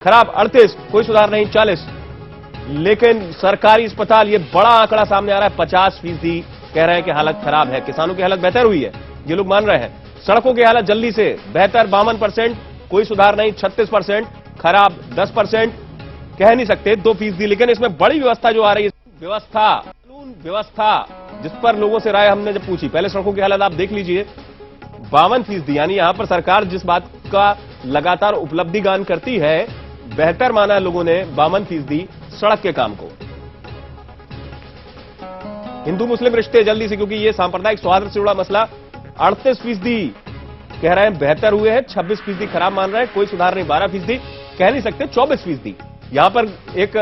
खराब 38, कोई सुधार नहीं 40। लेकिन सरकारी अस्पताल, ये बड़ा आंकड़ा सामने आ रहा है, 50% कह रहे हैं कि हालत खराब है। किसानों की हालत बेहतर हुई है, ये लोग मान रहे हैं। सड़कों की हालत जल्दी से बेहतर 52%, कोई सुधार नहीं 36%, खराब 10%, कह नहीं सकते 2%। लेकिन इसमें बड़ी व्यवस्था जो आ रही है, व्यवस्था, कानून व्यवस्था, जिस पर लोगों से राय हमने जब पूछी, पहले सड़कों की हालत आप देख लीजिए, 52%, यानी यहां पर सरकार जिस बात का लगातार उपलब्धि गान करती है, बेहतर माना है लोगों ने 52% सड़क के काम को। हिंदू मुस्लिम रिश्ते जल्दी से, क्योंकि ये सांप्रदायिक सौहार्द से जुड़ा मसला, 38% कह रहे हैं बेहतर हुए हैं, 26% खराब मान रहे हैं, कोई सुधार नहीं 12%, कह नहीं सकते 24%। यहां पर एक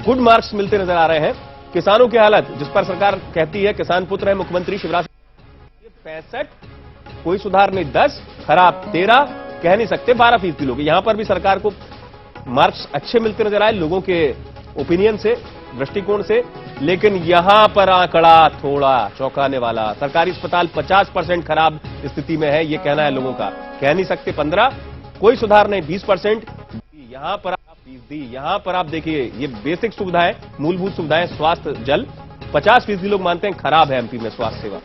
गुड मार्क्स मिलते नजर आ रहे हैं। किसानों की हालत, जिस पर सरकार कहती है किसान पुत्र है मुख्यमंत्री शिवराज, 65, कोई सुधार नहीं 10, खराब 13, कह नहीं सकते 12% लोग। यहां पर भी सरकार को मार्क्स अच्छे मिलते नजर आए लोगों के ओपिनियन से, दृष्टिकोण से। लेकिन यहां पर आंकड़ा थोड़ा चौंकाने वाला, सरकारी अस्पताल 50% खराब स्थिति में है, यह कहना है लोगों का, कह नहीं सकते 15, कोई सुधार नहीं 20%। यहां पर यहां पर आप देखिए, ये बेसिक सुविधाएं, मूलभूत सुविधाएं, स्वास्थ्य, जल, 50% लोग मानते हैं खराब है एमपी में स्वास्थ्य सेवा।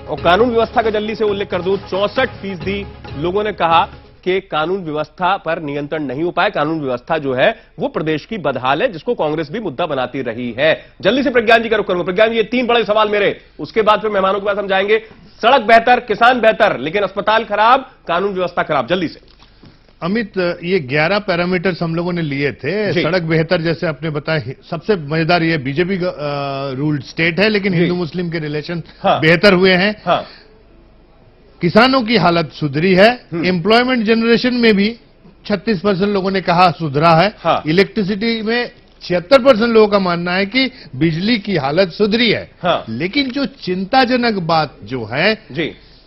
और कानून व्यवस्था का जल्दी से उल्लेख कर दूं, 64% लोगों ने कहा कि कानून व्यवस्था पर नियंत्रण नहीं हो पाया। कानून व्यवस्था जो है वो प्रदेश की बदहाल है, जिसको कांग्रेस भी मुद्दा बनाती रही है। जल्दी से प्रज्ञान जी का रुख करूंगा। प्रज्ञान जी, ये 3 बड़े सवाल मेरे, उसके बाद फिर मेहमानों के पास हम जाएंगे। सड़क बेहतर, किसान बेहतर, लेकिन अस्पताल खराब, कानून व्यवस्था खराब, जल्दी से। अमित, ये 11 पैरामीटर्स हम लोगों ने लिए थे। सड़क बेहतर, जैसे आपने बताया, सबसे मजेदार ये बीजेपी रूल्ड स्टेट है, लेकिन हिंदू मुस्लिम के रिलेशन बेहतर हुए हैं। किसानों की हालत सुधरी है। एम्प्लॉयमेंट जनरेशन में भी 36% लोगों ने कहा सुधरा है। इलेक्ट्रिसिटी में 76% लोगों का मानना है कि बिजली की हालत सुधरी है। लेकिन जो चिंताजनक बात जो है,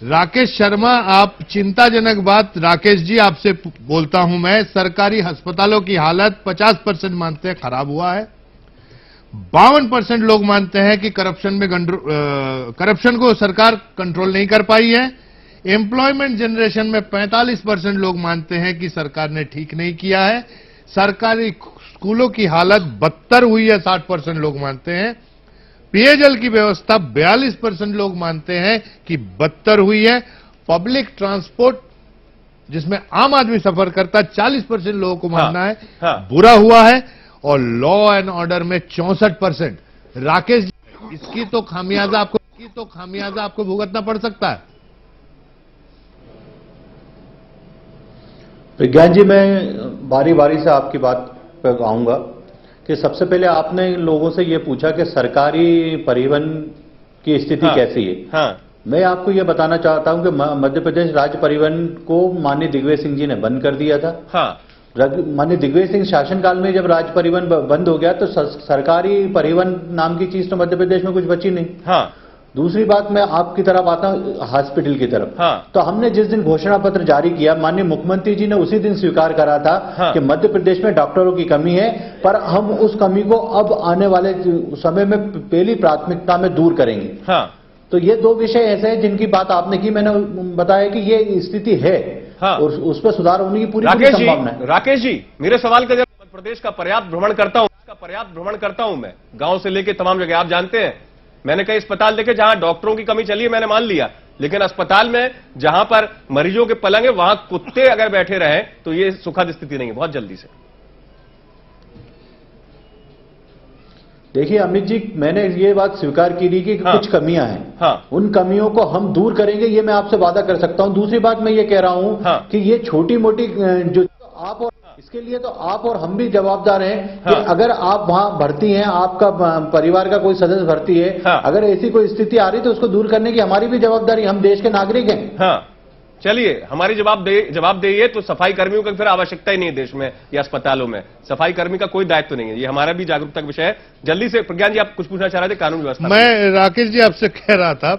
राकेश शर्मा, आप चिंताजनक बात, राकेश जी आपसे बोलता हूं मैं, सरकारी अस्पतालों की हालत 50% मानते हैं खराब हुआ है, 52% लोग मानते हैं कि करप्शन को सरकार कंट्रोल नहीं कर पाई है। एम्प्लॉयमेंट जनरेशन में 45% लोग मानते हैं कि सरकार ने ठीक नहीं किया है। सरकारी स्कूलों की हालत बदतर हुई है, 60% लोग मानते हैं। पेयजल की व्यवस्था 42% लोग मानते हैं कि बदतर हुई है। पब्लिक ट्रांसपोर्ट, जिसमें आम आदमी सफर करता है, 40% लोगों को मानना है बुरा हुआ है। और लॉ एंड ऑर्डर में 64%। राकेश जी, इसकी तो खामियाजा आपको भुगतना पड़ सकता है। प्रज्ञान जी, मैं बारी बारी से आपकी बात पर आऊंगा कि सबसे पहले आपने लोगों से यह पूछा कि सरकारी परिवहन की स्थिति कैसी है। मैं आपको यह बताना चाहता हूं कि मध्य प्रदेश राज्य परिवहन को माननीय दिग्विजय सिंह जी ने बंद कर दिया था। माननीय दिग्विजय सिंह शासनकाल में जब राज्य परिवहन बंद हो गया तो सरकारी परिवहन नाम की चीज तो मध्य प्रदेश में कुछ बची नहीं। दूसरी बात, मैं आपकी तरफ आता हूं, हॉस्पिटल की तरफ। तो हमने जिस दिन घोषणा पत्र जारी किया, माननीय मुख्यमंत्री जी ने उसी दिन स्वीकार करा था कि मध्य प्रदेश में डॉक्टरों की कमी है, पर हम उस कमी को अब आने वाले समय में पहली प्राथमिकता में दूर करेंगे। तो ये 2 विषय ऐसे हैं जिनकी बात आपने की, मैंने बताया कि ये स्थिति है और उस पर सुधार होने की पूरी संभावना है। राकेश जी, मेरे सवाल का जब मध्य प्रदेश का पर्याप्त भ्रमण करता हूं मैं, गांव से लेकर तमाम जगह, आप जानते हैं मैंने कई अस्पताल देखे जहां डॉक्टरों की कमी चली है, मैंने मान लिया, लेकिन अस्पताल में जहां पर मरीजों के पलंग है वहां कुत्ते अगर बैठे रहे तो ये सुखद स्थिति नहीं है। बहुत जल्दी से देखिए अमित जी, मैंने ये बात स्वीकार की थी कि कुछ कमियां हैं। उन कमियों को हम दूर करेंगे, ये मैं आपसे वादा कर सकता हूं। दूसरी बात मैं ये कह रहा हूं कि ये छोटी मोटी जो आप, और इसके लिए तो आप और हम भी जवाबदार हैं कि अगर आप वहां भर्ती हैं, आपका परिवार का कोई सदस्य भर्ती है, अगर ऐसी कोई स्थिति आ रही तो उसको दूर करने की हमारी भी जवाबदारी, हम देश के नागरिक हैं। चलिए, हमारी जवाबदेही तो सफाई कर्मियों की फिर आवश्यकता ही नहीं है देश में या अस्पतालों में। सफाई कर्मी का कोई दायित्व नहीं है, ये हमारा भी जागरूकता का विषय है। जल्दी से प्रज्ञान जी, आप कुछ पूछना चाह रहे थे कानून व्यवस्था। मैं राकेश जी आपसे कह रहा था,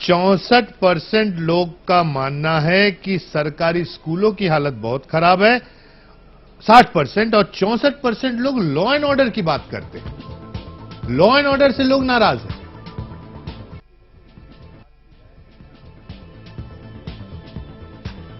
64% लोग का मानना है कि सरकारी स्कूलों की हालत बहुत खराब है, 60%, और 64% लोग लॉ एंड ऑर्डर की बात करते हैं। लॉ एंड ऑर्डर से लोग नाराज हैं।